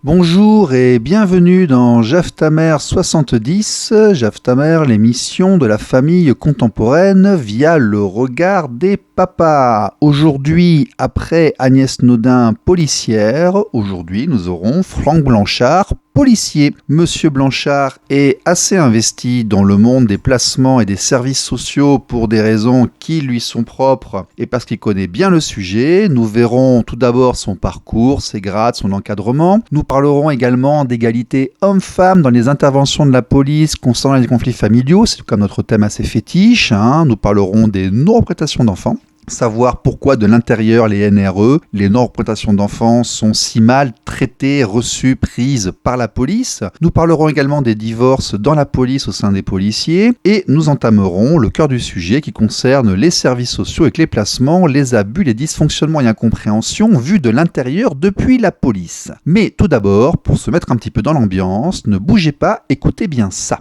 Bonjour et bienvenue dans Jaftamer 70, Jaftamer, l'émission de la famille contemporaine via le regard des papas. Aujourd'hui, après Agnès Naudin, policière, aujourd'hui nous aurons Franck Blanchard, policier. Monsieur Blanchard est assez investi dans le monde des placements et des services sociaux pour des raisons qui lui sont propres et parce qu'il connaît bien le sujet. Nous verrons tout d'abord son parcours, ses grades, son encadrement. Nous parlerons également d'égalité homme-femme dans les interventions de la police concernant les conflits familiaux. C'est comme notre thème assez fétiche. Nous parlerons des non-représentations d'enfants. Savoir pourquoi de l'intérieur les NRE, les non-représentations d'enfants, sont si mal traitées, reçues, prises par la police. Nous parlerons également des divorces dans la police au sein des policiers et nous entamerons le cœur du sujet qui concerne les services sociaux avec les placements, les abus, les dysfonctionnements et incompréhensions vus de l'intérieur depuis la police. Mais tout d'abord, pour se mettre un petit peu dans l'ambiance, ne bougez pas, écoutez bien ça.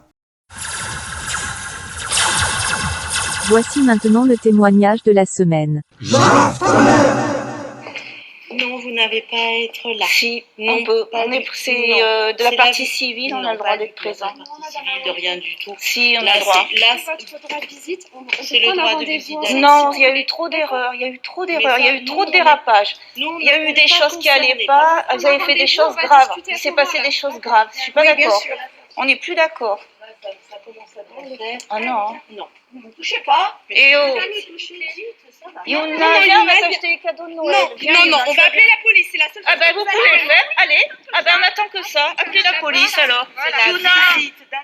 Voici maintenant le témoignage de la semaine. Non, vous n'avez pas à être là. Si, Non, on peut. pas On du est, tout. c'est Non, de la c'est partie la- civile, on Non, a le droit pas d'être de la présent. partie civile, de rien du tout. Si, on Là, a le droit. Là, Votre droit de visite, on c'est peut le prendre un droit de rendez-vous visite en- d'Alexandre. Non, il y a eu trop d'erreurs, il y a eu trop d'erreurs, il y a eu trop de nous, on est- dérapages. nous, on Il y a n'est eu des pas choses qui allaient concernés. pas, On vous avez a fait des rendez-vous, choses on va graves. discuter à Il ce s'est passé moment-là. des choses graves. Je suis pas Oui, bien d'accord. sûr. On n'est plus d'accord. Ça commence à bien faire. Ah non. Non. Ne me touchez pas. Et oh, Jamais touché. Youna, non, viens, on va Youna, t'acheter les cadeaux de Non, Noël. Viens, non, Youna, on tu va vas appeler bien. la police, c'est la seule Ah chose ben que vous allez pouvez le faire. faire, allez. Ah ben on attend que ça. Appelez la police alors. Youna,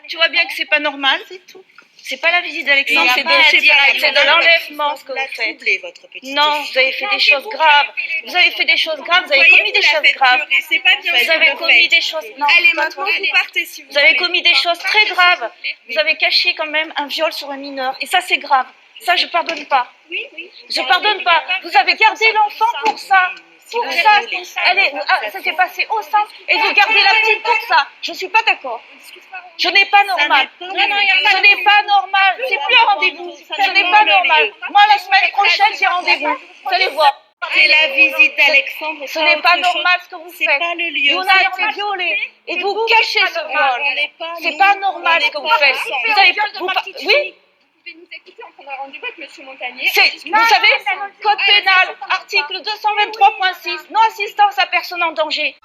tu vois bien que c'est pas normal. C'est tout. C'est pas la visite Il d'Alexandre, y a c'est pas à dire à c'est de madame l'enlèvement ce que la vous faites. troubler, votre petite Non, fille. vous avez fait Non, des c'est choses vous qui graves. avez fait des Vous avez fait des choses graves, vous avez Voyez, commis des vous la choses faites graves. pleurer, c'est pas bien Vous ce que avez vous commis faites. des choses. Non, Allez, pas maintenant, toi. vous partez si vous Vous avez voulez. commis des choses très graves. Vous avez caché quand même un viol sur un mineur. Et ça, c'est grave. Ça, je pardonne pas. Oui, oui. Je pardonne pas. Vous avez gardé l'enfant pour ça. Pour ça, ça s'est passé au centre et vous gardez la petite pour ça. Je suis pas d'accord. Ce n'est pas normal. Ça n'est pas Ce n'est pas normal. C'est plus un rendez-vous. Ce n'est pas normal. Moi, la semaine prochaine, j'ai rendez-vous. Vous allez voir. C'est la visite d'Alexandre. Ce n'est pas normal ce que vous C'est faites. pas le lieu. Youna a été violée et vous cachez ce viol. C'est pas normal ce que vous faites. Vous avez oui. Vous pouvez nous écouter, on prendra rendez-vous avec M. Montagnier. Vous savez, code pénal, article 223.6, non assistance à personne en danger.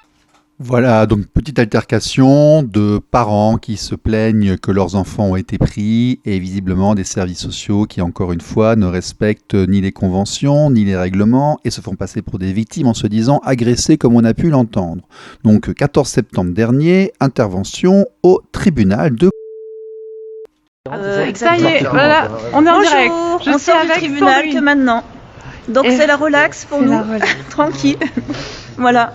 Voilà, donc petite altercation de parents qui se plaignent que leurs enfants ont été pris et visiblement des services sociaux qui, encore une fois, ne respectent ni les conventions ni les règlements et se font passer pour des victimes en se disant agressées comme on a pu l'entendre. Donc 14 septembre dernier, intervention au tribunal de... Ça y est, voilà, on est en direct. Bonjour, Je on suis sort du avec tribunal Sandrine. que maintenant. Donc Et c'est la relax pour c'est nous, la relax. tranquille. Voilà.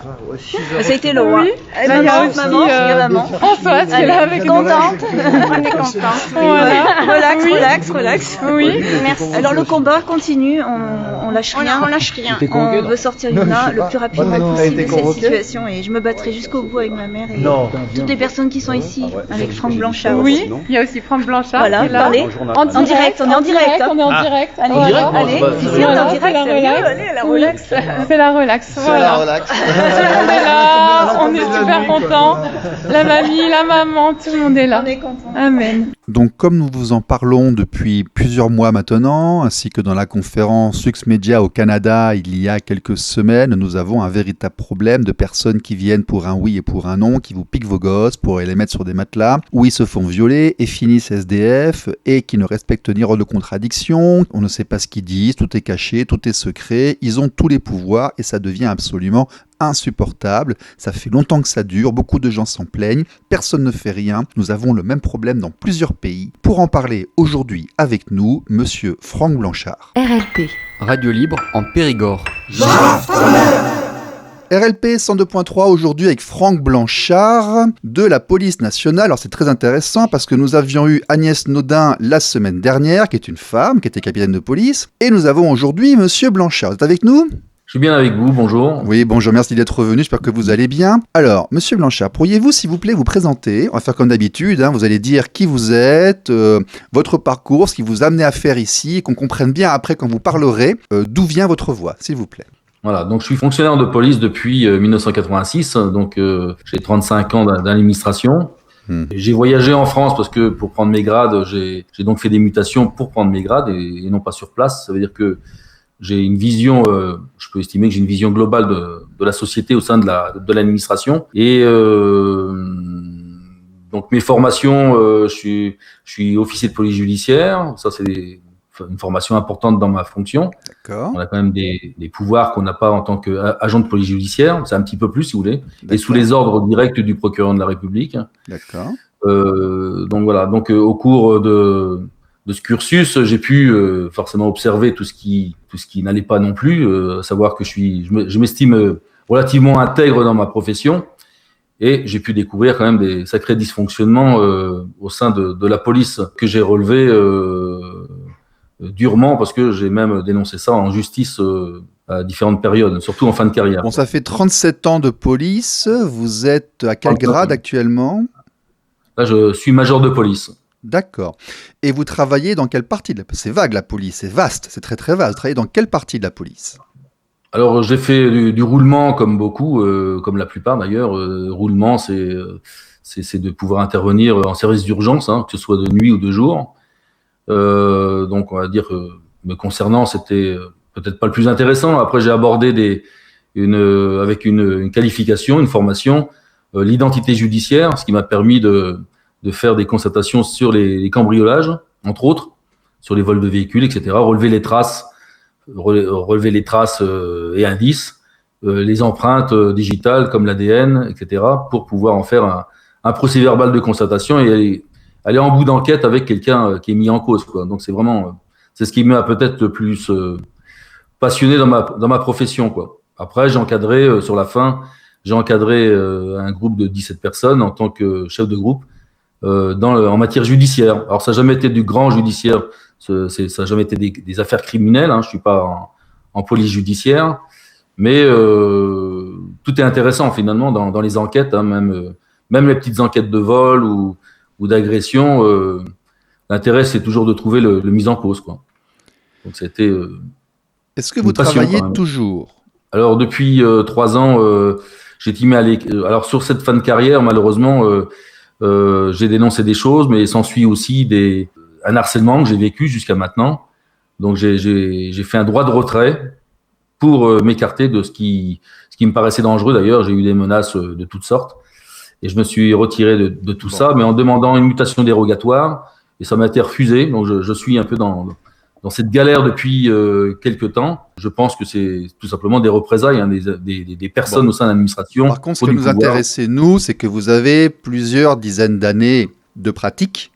Ça a été long. Oui. Hein. Là, il y a Maman, aussi, maman, il y a maman. Françoise qui est là avec nous. Contente. On est content. Voilà. Relax, Oui. relax, relax. Oui. Alors le combat continue, on lâche rien. On lâche rien. On veut sortir Yuna le plus rapidement possible de cette convoqué situation et je me battrai jusqu'au bout avec ma mère et toutes les personnes qui sont ici avec Franck Blanchard. Oui, il y a aussi Franck Blanchard Voilà, qui est là. parlez. En direct, on est en direct. On est en direct. Allez, Voilà. allez, bah, si, ça si, on est en Voilà, direct. c'est la relax. Allez, la Oui, relax. c'est la relax. C'est Voilà. la relax. Tout le monde est là, on est super contents. La mamie, la maman, tout le monde est là. On est content. Amen. Donc comme nous vous en parlons depuis plusieurs mois maintenant, ainsi que dans la conférence Lux Media au Canada il y a quelques semaines, nous avons un véritable problème de personnes qui viennent pour un oui et pour un non, qui vous piquent vos gosses pour les mettre sur des matelas, où ils se font violer et finissent SDF et qui ne respectent ni rôle de contradiction, on ne sait pas ce qu'ils disent, tout est caché, tout est secret, ils ont tous les pouvoirs et ça devient absolument insupportable. Ça fait longtemps que ça dure, beaucoup de gens s'en plaignent, personne ne fait rien. Nous avons le même problème dans plusieurs pays. Pour en parler aujourd'hui avec nous, monsieur Franck Blanchard. RLP. Radio Libre en Périgord. RLP 102.3 aujourd'hui avec Franck Blanchard de la police nationale. Alors c'est très intéressant parce que nous avions eu Agnès Naudin la semaine dernière, qui est une femme, qui était capitaine de police. Et nous avons aujourd'hui monsieur Blanchard. Vous êtes avec nous ? Je suis bien avec vous, bonjour. Oui, bonjour, merci d'être venu, j'espère que vous allez bien. Alors, monsieur Blanchard, pourriez-vous s'il vous plaît vous présenter ? On va faire comme d'habitude, vous allez dire qui vous êtes, votre parcours, ce qui vous a amené à faire ici, et qu'on comprenne bien après quand vous parlerez d'où vient votre voix, s'il vous plaît. Voilà, donc je suis fonctionnaire de police depuis 1986, donc j'ai 35 ans d'administration. J'ai voyagé en France parce que pour prendre mes grades, j'ai donc fait des mutations pour prendre mes grades et non pas sur place. Ça veut dire que j'ai une vision, je peux estimer que j'ai une vision globale de la société au sein de l'administration. Et donc mes formations, je suis officier de police judiciaire. Ça c'est une formation importante dans ma fonction. D'accord. On a quand même des pouvoirs qu'on n'a pas en tant qu'agent de police judiciaire. C'est un petit peu plus, si vous voulez. D'accord. Et sous les ordres directs du procureur de la République. D'accord. Donc voilà. Donc au cours de ce cursus, j'ai pu forcément observer tout ce qui n'allait pas non plus. À savoir que je m'estime relativement intègre dans ma profession. Et j'ai pu découvrir quand même des sacrés dysfonctionnements au sein de la police que j'ai relevé durement, parce que j'ai même dénoncé ça en justice à différentes périodes, surtout en fin de carrière. Bon, ça fait 37 ans de police. Vous êtes à quel grade actuellement ? Là, je suis major de police. D'accord. Et vous travaillez dans quelle partie de la police ? C'est vague, la police, c'est vaste, c'est très très vaste. Vous travaillez dans quelle partie de la police ? Alors, j'ai fait du roulement, comme beaucoup, comme la plupart d'ailleurs. Roulement, c'est de pouvoir intervenir en service d'urgence, que ce soit de nuit ou de jour. Donc, on va dire que me concernant, c'était peut-être pas le plus intéressant. Après, j'ai abordé avec une qualification, une formation, l'identité judiciaire, ce qui m'a permis de faire des constatations sur les cambriolages, entre autres, sur les vols de véhicules, etc. Relever les traces et indices, les empreintes digitales comme l'ADN, etc. pour pouvoir en faire un procès-verbal de constatation et aller en bout d'enquête avec quelqu'un qui est mis en cause, quoi. Donc c'est ce qui m'a peut-être le plus passionné dans ma profession, quoi. Après, sur la fin, j'ai encadré un groupe de 17 personnes en tant que chef de groupe en matière judiciaire. Alors ça n'a jamais été du grand judiciaire, ça n'a jamais été des affaires criminelles, je suis pas en police judiciaire, mais tout est intéressant finalement dans les enquêtes, même les petites enquêtes de vol ou d'agression, l'intérêt c'est toujours de trouver le mis en cause, quoi. Donc c'était. Est-ce que vous travaillez toujours ? Alors depuis 3 ans, j'ai timé alors sur cette fin de carrière, malheureusement, j'ai dénoncé des choses, mais s'ensuit aussi un harcèlement que j'ai vécu jusqu'à maintenant. Donc j'ai fait un droit de retrait pour m'écarter de ce qui me paraissait dangereux. D'ailleurs, j'ai eu des menaces de toutes sortes. Et je me suis retiré de tout ça, mais en demandant une mutation dérogatoire, et ça m'a été refusé. Donc je suis un peu dans cette galère depuis quelques temps. Je pense que c'est tout simplement des représailles, des personnes au sein de l'administration. Par contre, ce qui nous intéresse, nous, c'est que vous avez plusieurs dizaines d'années de pratique,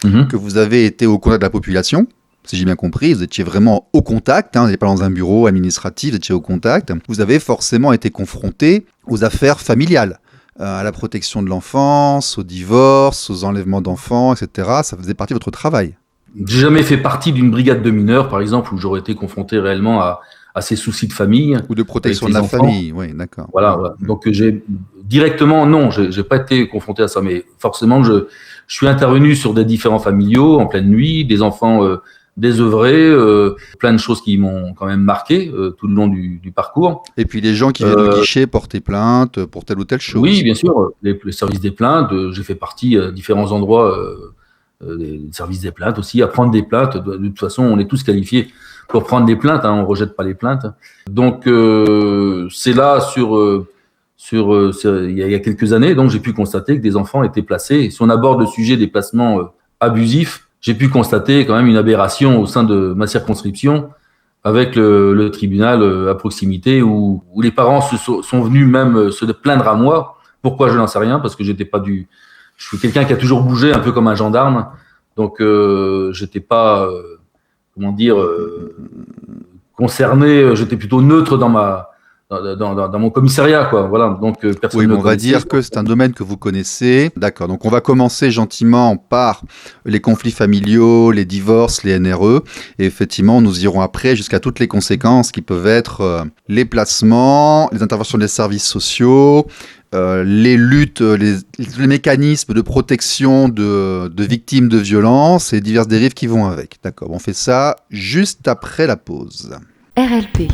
que vous avez été au contact de la population. Si j'ai bien compris, vous étiez vraiment au contact, vous n'étiez pas dans un bureau administratif, vous étiez au contact. Vous avez forcément été confronté aux affaires familiales. À la protection de l'enfance, au divorce, aux enlèvements d'enfants, etc. Ça faisait partie de votre travail. J'ai jamais fait partie d'une brigade de mineurs, par exemple, où j'aurais été confronté réellement à ces soucis de famille. Ou de protection de la famille, oui, d'accord. Voilà. Donc, directement, non, j'ai pas été confronté à ça, mais forcément, je suis intervenu sur des différents familiaux, en pleine nuit, des enfants désœuvrés, plein de choses qui m'ont quand même marqué tout le long du parcours. Et puis les gens qui viennent au guichet porter plainte pour telle ou telle chose. Oui, bien sûr, les services des plaintes, j'ai fait partie à différents endroits des services des plaintes aussi, à prendre des plaintes. De toute façon, on est tous qualifiés pour prendre des plaintes, on rejette pas les plaintes. Donc c'est là il y a quelques années, donc j'ai pu constater que des enfants étaient placés. Et si on aborde le sujet des placements abusifs, j'ai pu constater quand même une aberration au sein de ma circonscription avec le tribunal à proximité où les parents sont venus même se plaindre à moi. Pourquoi, je n'en sais rien, parce que je suis quelqu'un qui a toujours bougé un peu comme un gendarme, donc j'étais pas, concerné, j'étais plutôt neutre dans mon commissariat, quoi. Voilà. Donc personne. Oui, mais on va dire que c'est un domaine que vous connaissez. D'accord. Donc on va commencer gentiment par les conflits familiaux, les divorces, les NRE, et effectivement nous irons après jusqu'à toutes les conséquences qui peuvent être les placements, les interventions des services sociaux, les luttes, les mécanismes de protection de victimes de violences et diverses dérives qui vont avec. D'accord. On fait ça juste après la pause. RLP.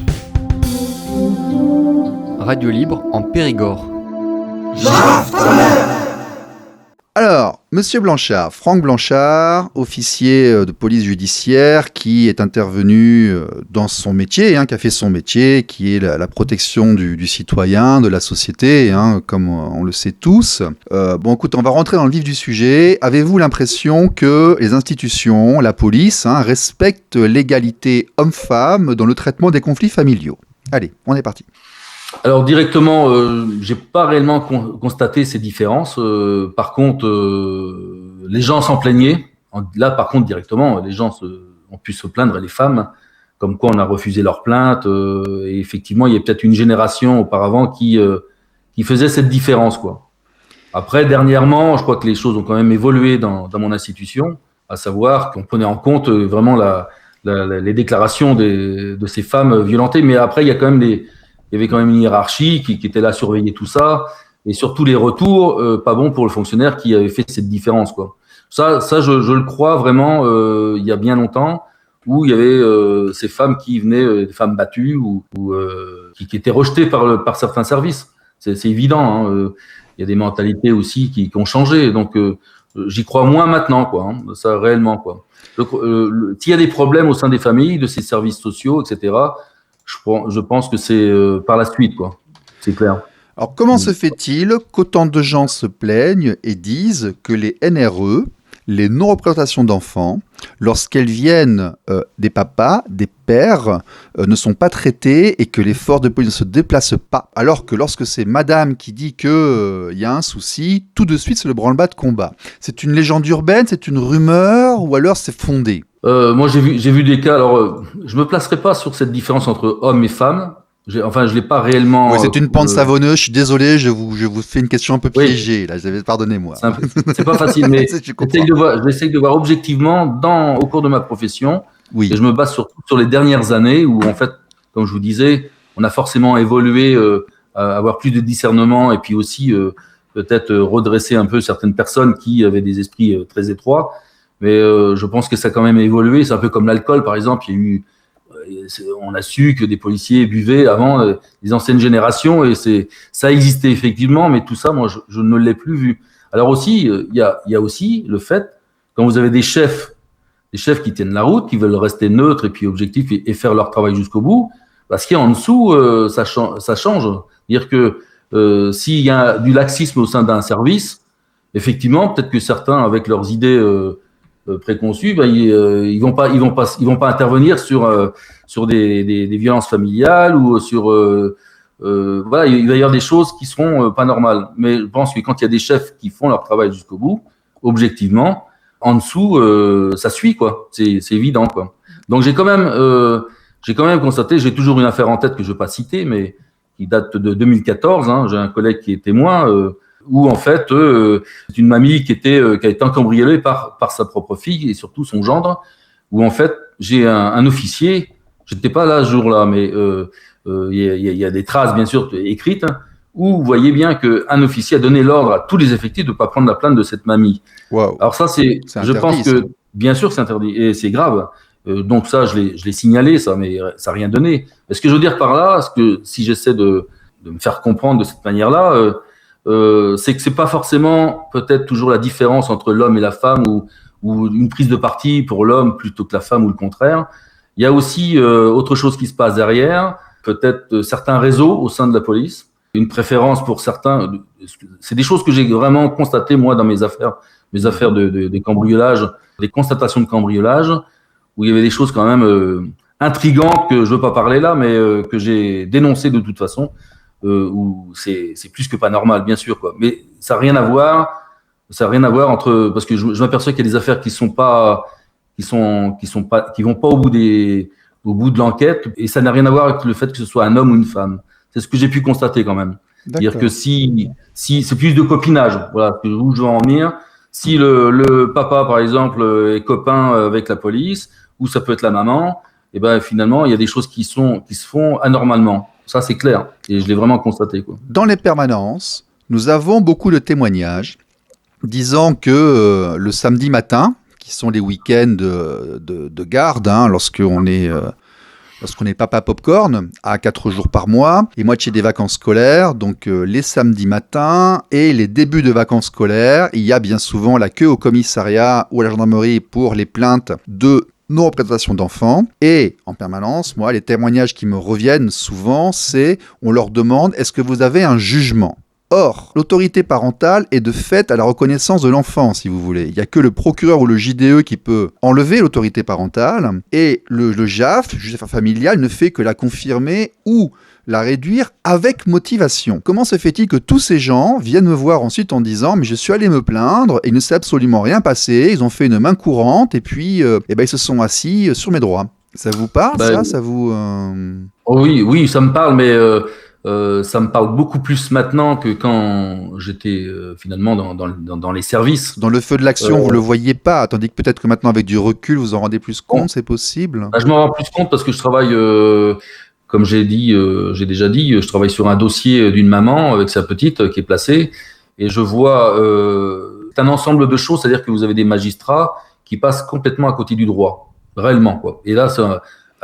Radio libre en Périgord. Alors, Monsieur Blanchard, Franck Blanchard, officier de police judiciaire qui est intervenu dans son métier, qui a fait son métier, qui est la protection du citoyen, de la société, comme on le sait tous. Bon, écoute, on va rentrer dans le vif du sujet. Avez-vous l'impression que les institutions, la police, respectent l'égalité homme-femme dans le traitement des conflits familiaux ? Allez, on est parti. Alors directement, j'ai pas réellement constaté ces différences. Par contre, les gens s'en plaignaient. Là, par contre, directement, les gens ont pu se plaindre, les femmes, comme quoi on a refusé leur plainte. Et effectivement, il y a peut-être une génération auparavant qui faisait cette différence, quoi. Après, dernièrement, je crois que les choses ont quand même évolué dans mon institution, à savoir qu'on prenait en compte vraiment les déclarations de ces femmes violentées. Mais après, il y avait quand même une hiérarchie qui était là à surveiller tout ça, et surtout les retours pas bons pour le fonctionnaire qui avait fait cette différence, quoi. Ça, je le crois vraiment. Il y a bien longtemps, où il y avait ces femmes qui venaient, des femmes battues ou qui étaient rejetées par certains services. C'est évident. Il y a des mentalités aussi qui ont changé. Donc j'y crois moins maintenant, quoi. Ça réellement, quoi. S'il y a des problèmes au sein des familles, de ces services sociaux, etc. Je pense que c'est par la suite, quoi. C'est clair. Alors, comment se fait-il qu'autant de gens se plaignent et disent que les NRE, les non-représentations d'enfants, lorsqu'elles viennent des papas, des pères, ne sont pas traitées et que les forces de police ne se déplacent pas, alors que lorsque c'est madame qui dit qu'il y a un souci, tout de suite c'est le branle-bas de combat. C'est une légende urbaine, c'est une rumeur, ou alors c'est fondé ? Moi, j'ai vu des cas. Alors, je me placerai pas sur cette différence entre hommes et femmes. Je l'ai pas réellement. Oui, c'est une pente savonneuse. Je suis désolé, je vous fais une question un peu piégée. Là, pardonnez-moi. C'est pas facile, mais j'essaie de voir objectivement au cours de ma profession. Oui. Et je me base surtout sur les dernières années où, en fait, comme je vous disais, on a forcément évolué, à avoir plus de discernement et puis aussi peut-être redresser un peu certaines personnes qui avaient des esprits très étroits. Mais je pense que ça a quand même évolué. C'est un peu comme l'alcool, par exemple. On a su que des policiers buvaient avant les anciennes générations, et ça existait effectivement, mais tout ça, moi, je ne l'ai plus vu. Alors aussi, il y a aussi le fait, quand vous avez des chefs qui tiennent la route, qui veulent rester neutres et puis objectifs et faire leur travail jusqu'au bout, parce qu'il y a en dessous, ça change. C'est-à-dire que s'il y a du laxisme au sein d'un service, effectivement, peut-être que certains, avec leurs idées préconçus, ils vont pas intervenir sur des violences familiales ou sur voilà, il va y avoir des choses qui seront pas normales. Mais je pense que quand il y a des chefs qui font leur travail jusqu'au bout, objectivement, en dessous ça suit, quoi. C'est évident, quoi. Donc j'ai quand même constaté, j'ai toujours une affaire en tête que je ne vais pas citer, mais qui date de 2014. J'ai un collègue qui est témoin. Où en fait, c'est une mamie qui a été cambriolée par sa propre fille et surtout son gendre, où en fait, j'ai un officier, j'étais pas là ce jour-là, mais il y a des traces bien sûr écrites, où vous voyez bien qu'un officier a donné l'ordre à tous les effectifs de ne pas prendre la plainte de cette mamie. Wow. Alors ça, je pense que, bien sûr, c'est interdit, et c'est grave. Donc ça, je l'ai signalé, ça, mais ça n'a rien donné. Mais ce que je veux dire par là, si j'essaie de me faire comprendre de cette manière-là, c'est que c'est pas forcément peut-être toujours la différence entre l'homme et la femme ou une prise de parti pour l'homme plutôt que la femme ou le contraire. Il y a aussi autre chose qui se passe derrière, peut-être certains réseaux au sein de la police, une préférence pour certains. C'est des choses que j'ai vraiment constatées moi dans mes affaires de cambriolage, des constatations de cambriolage, où il y avait des choses quand même intrigantes que je veux pas parler là, mais que j'ai dénoncées de toute façon, où c'est plus que pas normal, bien sûr, quoi. Mais ça n'a rien à voir. Ça n'a rien à voir entre, parce que je m'aperçois qu'il y a des affaires qui vont pas au bout de l'enquête, et ça n'a rien à voir avec le fait que ce soit un homme ou une femme. C'est ce que j'ai pu constater quand même. C'est-à-dire que si c'est plus de copinage, voilà, où je veux en venir. Si le papa, par exemple, est copain avec la police, ou ça peut être la maman, et ben finalement, il y a des choses qui se font anormalement. Ça, c'est clair, et je l'ai vraiment constaté, quoi. Dans les permanences, nous avons beaucoup de témoignages disant que le samedi matin, qui sont les week-ends de garde, lorsqu'on est papa popcorn, à 4 jours par mois, et moitié des vacances scolaires, donc les samedis matins et les débuts de vacances scolaires, il y a bien souvent la queue au commissariat ou à la gendarmerie pour les plaintes de non-représentation d'enfants. Et en permanence, moi, les témoignages qui me reviennent souvent, c'est on leur demande « Est-ce que vous avez un jugement ?» Or, l'autorité parentale est de fait à la reconnaissance de l'enfant, si vous voulez. Il n'y a que le procureur ou le JDE qui peut enlever l'autorité parentale, et le JAF, juge d'affaires familiales, ne fait que la confirmer ou la réduire avec motivation. Comment se fait-il que tous ces gens viennent me voir ensuite en disant « Mais je suis allé me plaindre, et il ne s'est absolument rien passé, ils ont fait une main courante, et puis ils se sont assis sur mes droits ». Ça vous parle, ça vous... Oh oui, ça me parle, mais... ça me parle beaucoup plus maintenant que quand j'étais finalement dans les services. Dans le feu de l'action, vous le voyez pas, tandis que peut-être que maintenant avec du recul, vous en rendez plus compte, c'est possible. Je m'en rends plus compte parce que je travaille, comme j'ai déjà dit, je travaille sur un dossier d'une maman avec sa petite qui est placée, et je vois c'est un ensemble de choses, c'est-à-dire que vous avez des magistrats qui passent complètement à côté du droit, réellement, quoi. Et là,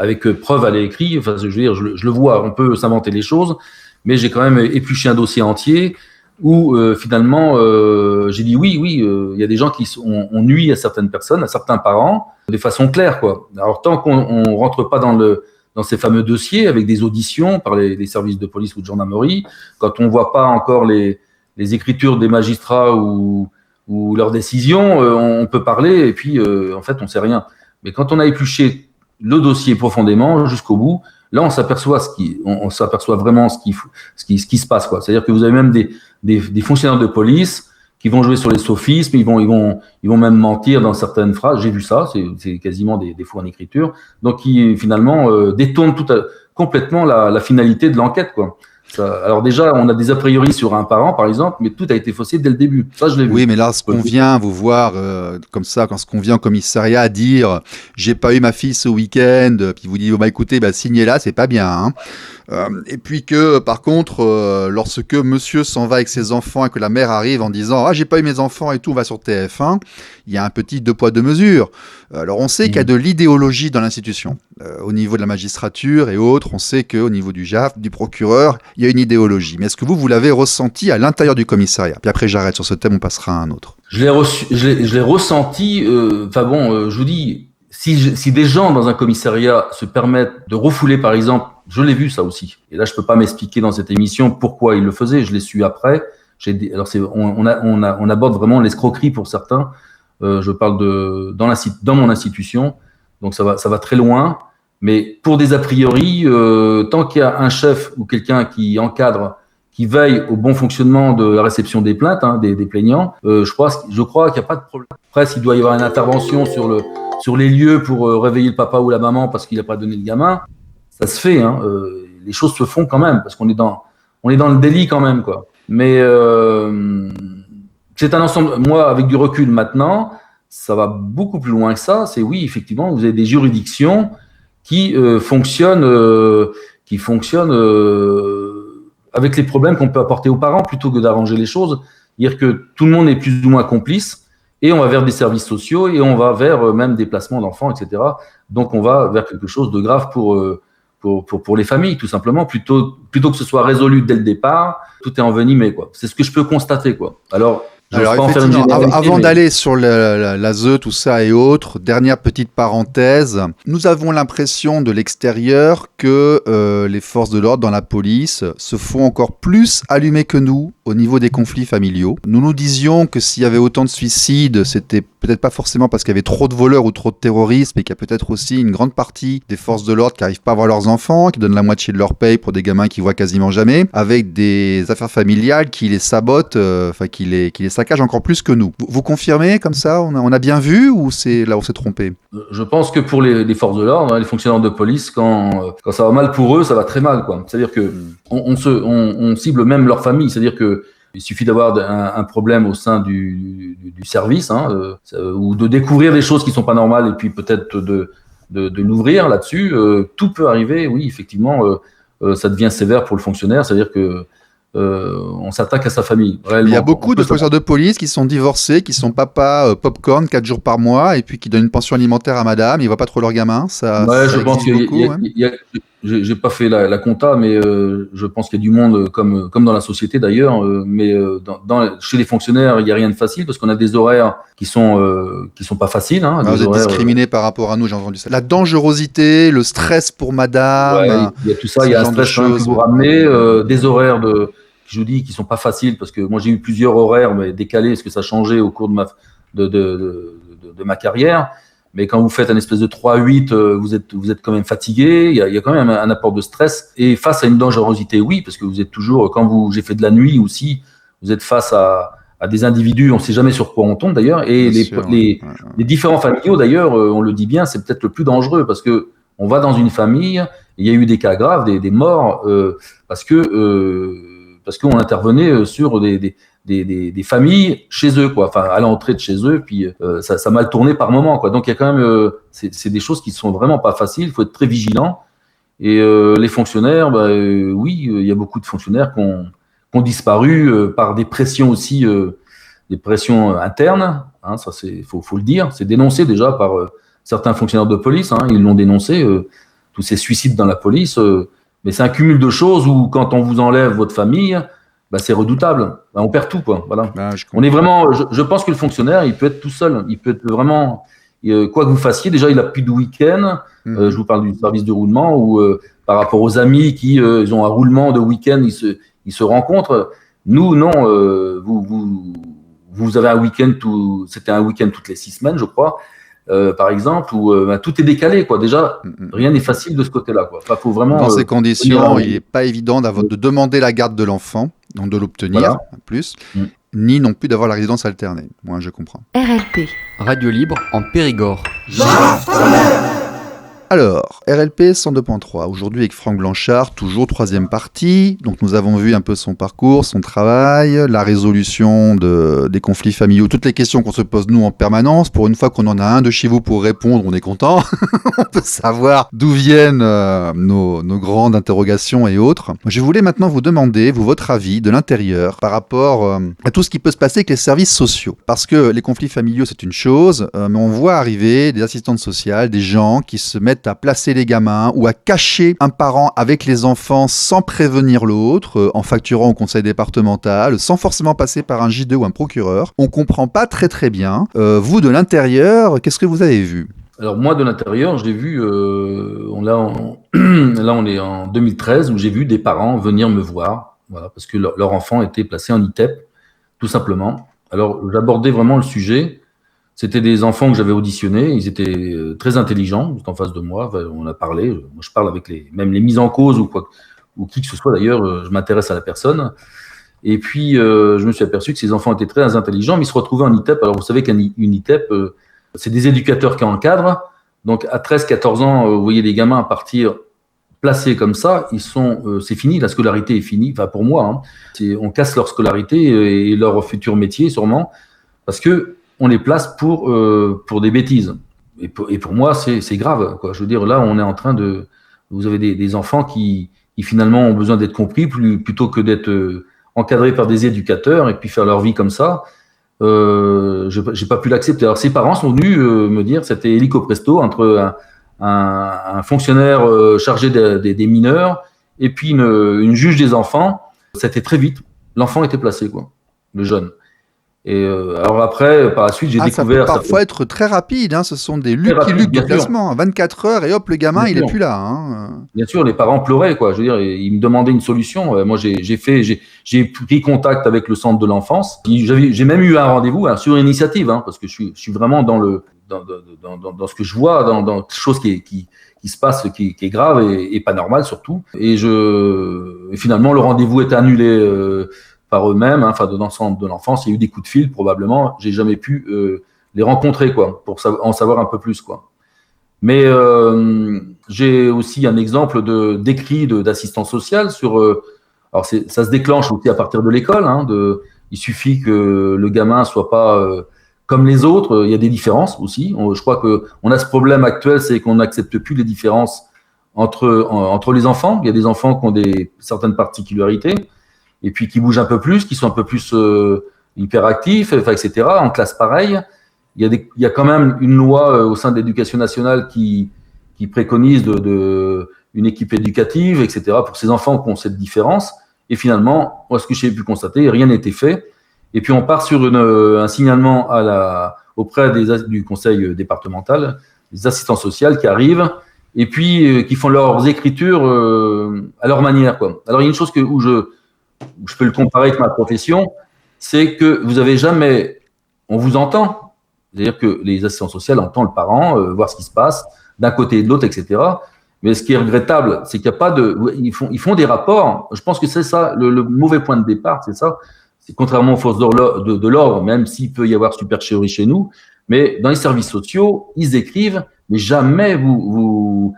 avec preuve à l'écrit, enfin, je veux dire, je le vois, on peut s'inventer les choses, mais j'ai quand même épluché un dossier entier où finalement j'ai dit oui, il y a des gens qui ont nui à certaines personnes, à certains parents, de façon claire, quoi. Alors tant qu'on rentre pas dans ces fameux dossiers avec des auditions par les services de police ou de gendarmerie, quand on voit pas encore les écritures des magistrats ou leurs décisions, on peut parler et puis en fait on sait rien. Mais quand on a épluché le dossier profondément jusqu'au bout, là on s'aperçoit vraiment ce qui se passe, quoi. C'est-à-dire que vous avez même des fonctionnaires de police qui vont jouer sur les sophismes, ils vont même mentir dans certaines phrases. J'ai vu ça, c'est quasiment des défauts en écriture, donc qui finalement détournent complètement la finalité de l'enquête, quoi. Alors déjà, on a des a priori sur un parent, par exemple, mais tout a été faussé dès le début. Ça, je l'ai vu. Oui, mais là, ce qu'on vient vous voir comme ça, quand on vient au commissariat à dire « j'ai pas eu ma fille ce week-end », puis vous dit « écoutez, signez-la, c'est pas bien ». Et puis que, par contre, lorsque monsieur s'en va avec ses enfants et que la mère arrive en disant « Ah, j'ai pas eu mes enfants et tout, on va sur TF1 », il y a un petit 2 poids 2 mesures. Alors, on sait qu'il y a de l'idéologie dans l'institution. Au niveau de la magistrature et autres, on sait qu'au niveau du JAF, du procureur, il y a une idéologie. Mais est-ce que vous l'avez ressenti à l'intérieur du commissariat ? Puis après, j'arrête sur ce thème, on passera à un autre. Je l'ai ressenti, je vous dis, si des gens dans un commissariat se permettent de refouler, par exemple, je l'ai vu ça aussi. Et là, je peux pas m'expliquer dans cette émission pourquoi ils le faisaient. Je l'ai su après. Alors on aborde vraiment l'escroquerie pour certains. Je parle dans mon institution. Donc ça va très loin. Mais pour des a priori, tant qu'il y a un chef ou quelqu'un qui encadre, qui veille au bon fonctionnement de la réception des plaintes, des plaignants, je crois qu'il n'y a pas de problème. Après, s'il doit y avoir une intervention sur les lieux pour réveiller le papa ou la maman parce qu'il n'a pas donné le gamin, ça se fait, les choses se font quand même, parce qu'on est dans le délit quand même, quoi. Mais c'est un ensemble. Moi, avec du recul maintenant, ça va beaucoup plus loin que ça. C'est oui, effectivement, vous avez des juridictions qui fonctionnent avec les problèmes qu'on peut apporter aux parents plutôt que d'arranger les choses. C'est-à-dire que tout le monde est plus ou moins complice et on va vers des services sociaux et on va vers même des placements d'enfants, etc. Donc on va vers quelque chose de grave pour les familles, tout simplement, plutôt que ce soit résolu dès le départ, tout est envenimé, quoi. C'est ce que je peux constater, quoi. Alors effectivement, avant d'aller sur l'ASE, tout ça et autres, dernière petite parenthèse, nous avons l'impression de l'extérieur que les forces de l'ordre dans la police se font encore plus allumer que nous au niveau des conflits familiaux. Nous nous disions que s'il y avait autant de suicides, c'était peut-être pas forcément parce qu'il y avait trop de voleurs ou trop de terroristes, mais qu'il y a peut-être aussi une grande partie des forces de l'ordre qui n'arrivent pas à voir leurs enfants, qui donnent la moitié de leur paye pour des gamins qu'ils voient quasiment jamais, avec des affaires familiales qui les sabotent, qui les saccagent encore plus que nous. Vous confirmez comme ça, on a bien vu, ou c'est là où on s'est trompé? Je pense que pour les forces de l'ordre, les fonctionnaires de police, quand ça va mal pour eux, ça va très mal, quoi. C'est-à-dire que on cible même leur famille. C'est-à-dire que il suffit d'avoir un problème au sein du service, ou de découvrir des choses qui sont pas normales et puis peut-être de l'ouvrir là-dessus. Tout peut arriver, oui, effectivement, ça devient sévère pour le fonctionnaire. C'est-à-dire que on s'attaque à sa famille. Il y a beaucoup de fonctionnaires de police qui sont divorcés, qui sont papa popcorn 4 jours par mois et puis qui donnent une pension alimentaire à madame, ils voient pas trop leur gamin. Ça je pense qu'il y a j'ai pas fait la compta, mais je pense qu'il y a du monde comme dans la société d'ailleurs, mais chez les fonctionnaires, il y a rien de facile parce qu'on a des horaires qui sont pas faciles. Vous êtes discriminés par rapport à nous, j'ai entendu ça. La dangerosité, le stress pour madame. Ouais, il y a tout ça, il y a un stress que vous ramenez, des horaires je vous dis, qui sont pas faciles parce que moi j'ai eu plusieurs horaires mais décalés parce que ça changeait au cours de ma carrière. Mais quand vous faites un espèce de 3-8, vous êtes quand même fatigué. Il y a quand même un apport de stress. Et face à une dangerosité, oui, parce que vous êtes toujours, j'ai fait de la nuit aussi, vous êtes face à des individus, on ne sait jamais sur quoi on tombe d'ailleurs. Et les différents familiaux d'ailleurs, on le dit bien, c'est peut-être le plus dangereux parce que on va dans une famille, il y a eu des cas graves, des morts, parce qu'on intervenait sur des familles chez eux, quoi, enfin à l'entrée de chez eux, puis ça a mal tourné par moment, quoi. Donc il y a quand même, c'est des choses qui sont vraiment pas faciles. Il faut être très vigilant. Et les fonctionnaires, oui, il y a beaucoup de fonctionnaires qui ont disparu par des pressions aussi, des pressions internes. Ça faut le dire. C'est dénoncé déjà par certains fonctionnaires de police. Ils l'ont dénoncé, tous ces suicides dans la police. Mais c'est un cumul de choses où quand on vous enlève votre famille, c'est redoutable. On perd tout, quoi. Voilà. On est vraiment. Je pense que le fonctionnaire, il peut être tout seul. Il peut être vraiment. Quoi que vous fassiez, déjà, il a plus de week-end. Je vous parle du service de roulement ou par rapport aux amis qui ils ont un roulement de week-end, ils se rencontrent. Nous, non. Vous avez un week-end c'était un week-end toutes les 6 semaines, je crois. Par exemple, où tout est décalé, quoi. Déjà, rien n'est facile de ce côté-là, quoi. Enfin, faut vraiment. Dans ces conditions, il n'est pas évident de demander la garde de l'enfant, donc de l'obtenir, plus, ni non plus d'avoir la résidence alternée. Moi, je comprends. RLP, Radio Libre en Périgord. Alors, RLP 102.3, aujourd'hui avec Franck Blanchard, toujours 3e partie. Donc nous avons vu un peu son parcours, son travail, la résolution des conflits familiaux, toutes les questions qu'on se pose nous en permanence. Pour une fois qu'on en a un de chez vous pour répondre, on est content. On peut savoir d'où viennent nos grandes interrogations et autres. Je voulais maintenant vous demander, votre avis de l'intérieur par rapport à tout ce qui peut se passer avec les services sociaux. Parce que les conflits familiaux, c'est une chose, mais on voit arriver des assistantes sociales, des gens qui se mettent à placer les gamins ou à cacher un parent avec les enfants sans prévenir l'autre, en facturant au conseil départemental, sans forcément passer par un J2 ou un procureur. On comprend pas très bien. Vous, de l'intérieur, qu'est-ce que vous avez vu ? Alors moi, de l'intérieur, j'ai vu, là on est en 2013, où j'ai vu des parents venir me voir, voilà, parce que leur enfant était placé en ITEP, tout simplement. Alors j'abordais vraiment le sujet. C'était des enfants que j'avais auditionnés, ils étaient très intelligents, juste en face de moi, on a parlé, moi je parle avec même les mises en cause ou qui que ce soit d'ailleurs, je m'intéresse à la personne. Et puis je me suis aperçu que ces enfants étaient très intelligents, mais ils se retrouvaient en ITEP. Alors vous savez qu'une ITEP, c'est des éducateurs qui encadrent, donc à 13-14 ans, vous voyez les gamins partir placés comme ça, c'est fini, la scolarité est finie, enfin pour moi, on casse leur scolarité et leur futur métier sûrement, parce que on les place pour des bêtises. Et pour moi, c'est grave, quoi. Je veux dire, là, on est en train vous avez des enfants qui finalement ont besoin d'être compris plutôt que d'être encadrés par des éducateurs et puis faire leur vie comme ça. J'ai pas pu l'accepter. Alors, ses parents sont venus me dire, c'était hélico presto entre un fonctionnaire chargé des mineurs et puis une juge des enfants. C'était très vite. L'enfant était placé, quoi, le jeune. Et alors après, par la suite, j'ai découvert... Ça peut parfois être très rapide, hein. Ce sont des luttes de placement. 24 heures et hop, le gamin, il n'est plus là. Hein. Bien sûr, les parents pleuraient, quoi. Je veux dire, ils me demandaient une solution. Moi, j'ai pris contact avec le centre de l'enfance. J'ai même eu un rendez-vous sur initiative, hein, parce que je suis vraiment dans ce que je vois, dans quelque chose qui se passe, qui est grave et pas normal surtout. Et finalement, le rendez-vous est annulé par eux-mêmes, hein, dans le centre de l'enfance. Il y a eu des coups de fil, probablement. J'ai jamais pu les rencontrer, quoi, pour en savoir un peu plus, quoi. Mais j'ai aussi un exemple d'écrit d'assistance sociale sur. Alors ça se déclenche aussi à partir de l'école. Hein, il suffit que le gamin soit pas comme les autres. Il y a des différences aussi. Je crois que on a ce problème actuel, c'est qu'on n'accepte plus les différences entre les enfants. Il y a des enfants qui ont certaines particularités et puis qui bougent un peu plus, qui sont un peu plus hyperactifs, etc. En classe pareille. Il y a quand même une loi au sein de l'éducation nationale qui préconise une équipe éducative, etc., pour ces enfants qui ont cette différence. Et finalement, moi, ce que j'ai pu constater, rien n'a été fait. Et puis, on part sur un signalement auprès du conseil départemental, des assistants sociaux qui arrivent et puis qui font leurs écritures à leur manière, quoi. Alors, il y a une chose où je peux le comparer avec ma profession, c'est que vous avez jamais... On vous entend. C'est-à-dire que les assistants sociaux entendent le parent, voir ce qui se passe, d'un côté et de l'autre, etc. Mais ce qui est regrettable, c'est qu'il n'y a pas ils font des rapports. Je pense que c'est ça, le mauvais point de départ, c'est ça. C'est contrairement aux forces de l'ordre, même s'il peut y avoir supercherie chez nous, mais dans les services sociaux, ils écrivent, mais jamais vous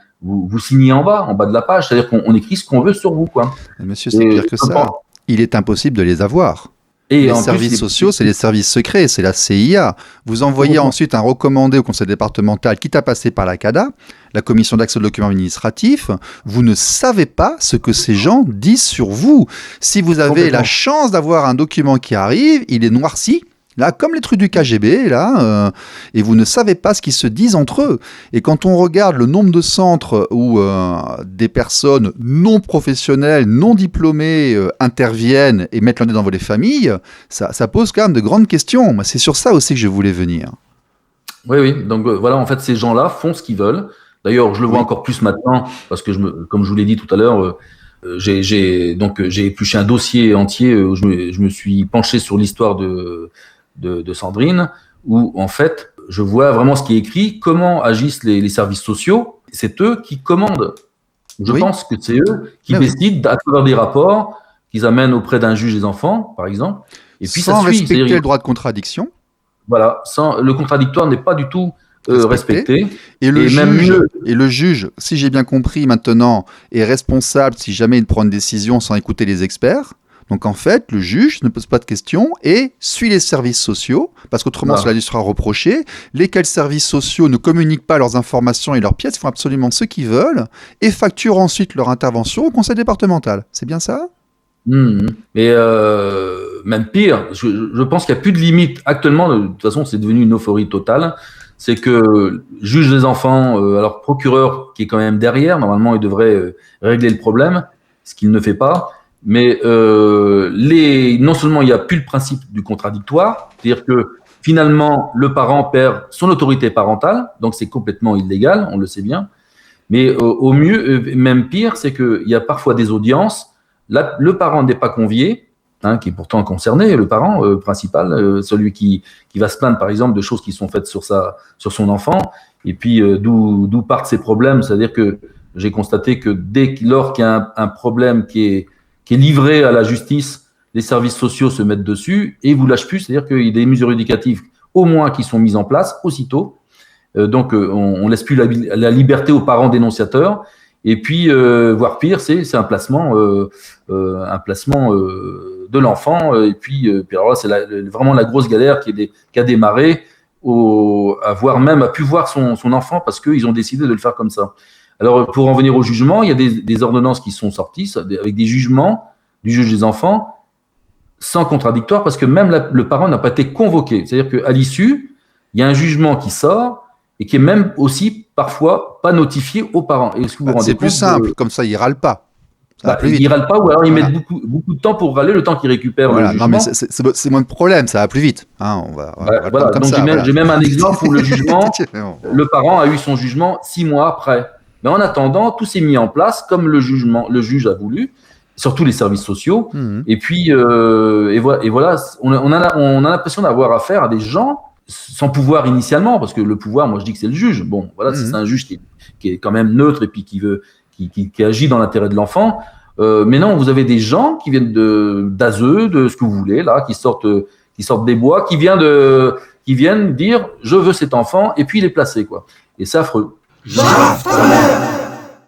signez en bas de la page. C'est-à-dire qu'on écrit ce qu'on veut sur vous, quoi. Mais monsieur, c'est pire que ça. Il est impossible de les avoir. Et les services sociaux, c'est les services secrets, c'est la CIA. Vous envoyez ensuite un recommandé au conseil départemental, quitte à passer par la CADA, la commission d'accès aux documents administratifs. Vous ne savez pas ce que ces gens disent sur vous. Si vous avez la chance d'avoir un document qui arrive, il est noirci. Là, comme les trucs du KGB, là, et vous ne savez pas ce qu'ils se disent entre eux. Et quand on regarde le nombre de centres où des personnes non professionnelles, non diplômées interviennent et mettent le nez dans les familles, ça pose quand même de grandes questions. C'est sur ça aussi que je voulais venir. Oui. Donc voilà, en fait, ces gens-là font ce qu'ils veulent. D'ailleurs, je le vois encore plus maintenant, parce que comme je vous l'ai dit tout à l'heure, j'ai épluché un dossier entier où je me suis penché sur l'histoire de Sandrine, où en fait, je vois vraiment ce qui est écrit, comment agissent les services sociaux. C'est eux qui commandent. Je pense que c'est eux qui décident à travers des rapports qu'ils amènent auprès d'un juge des enfants, par exemple. Et puis sans respecter le droit de contradiction. Voilà, le contradictoire n'est pas du tout respecté. Et le juge, si j'ai bien compris maintenant, est responsable si jamais il prend une décision sans écouter les experts. Donc en fait, le juge ne pose pas de questions et suit les services sociaux, parce qu'autrement cela lui sera reproché, lesquels services sociaux ne communiquent pas leurs informations et leurs pièces, font absolument ce qu'ils veulent, et facturent ensuite leur intervention au conseil départemental. C'est bien ça ? Mais même pire, je pense qu'il n'y a plus de limite. Actuellement, de toute façon, c'est devenu une euphorie totale. C'est que juge des enfants, alors procureur qui est quand même derrière, normalement il devrait régler le problème, ce qu'il ne fait pas. Mais non seulement il n'y a plus le principe du contradictoire, c'est-à-dire que finalement le parent perd son autorité parentale, donc c'est complètement illégal, on le sait bien. Mais au mieux, même pire, c'est qu'il y a parfois des audiences, là, le parent n'est pas convié, qui est pourtant concerné, le parent principal, celui qui va se plaindre par exemple de choses qui sont faites sur son enfant, et puis d'où partent ces problèmes, c'est-à-dire que j'ai constaté que lors qu'il y a un problème qui est livré à la justice, les services sociaux se mettent dessus et vous lâchent plus, c'est-à-dire qu'il y a des mesures éducatives au moins qui sont mises en place aussitôt, donc on laisse plus la liberté aux parents dénonciateurs, et puis voire pire, c'est un placement de l'enfant, et puis alors là c'est vraiment la grosse galère qui a démarré a pu voir son enfant parce qu'ils ont décidé de le faire comme ça. Alors, pour en venir au jugement, il y a des ordonnances qui sont sorties avec des jugements du juge des enfants sans contradictoire parce que même le parent n'a pas été convoqué. C'est-à-dire qu'à l'issue, il y a un jugement qui sort et qui est même aussi parfois pas notifié aux parents. C'est plus simple, comme ça il râle pas. va plus vite. Ils râlent pas, ou alors ils mettent beaucoup de temps pour râler, le temps qu'ils récupèrent le jugement. Non, mais c'est moins de problème, ça va plus vite. Hein, on va le prendre comme donc ça, j'ai même un exemple où le jugement, le parent a eu son jugement 6 mois après. Mais en attendant, tout s'est mis en place comme le juge a voulu, surtout les services sociaux. Et puis, et voilà, on a l'impression d'avoir affaire à des gens sans pouvoir initialement, parce que le pouvoir, moi je dis que c'est le juge. Bon, voilà, c'est un juge qui est quand même neutre et puis qui agit dans l'intérêt de l'enfant. Mais non, vous avez des gens qui viennent d'ASE, de ce que vous voulez, là, qui sortent des bois, qui viennent dire je veux cet enfant, et puis il est placé, quoi. Et c'est affreux.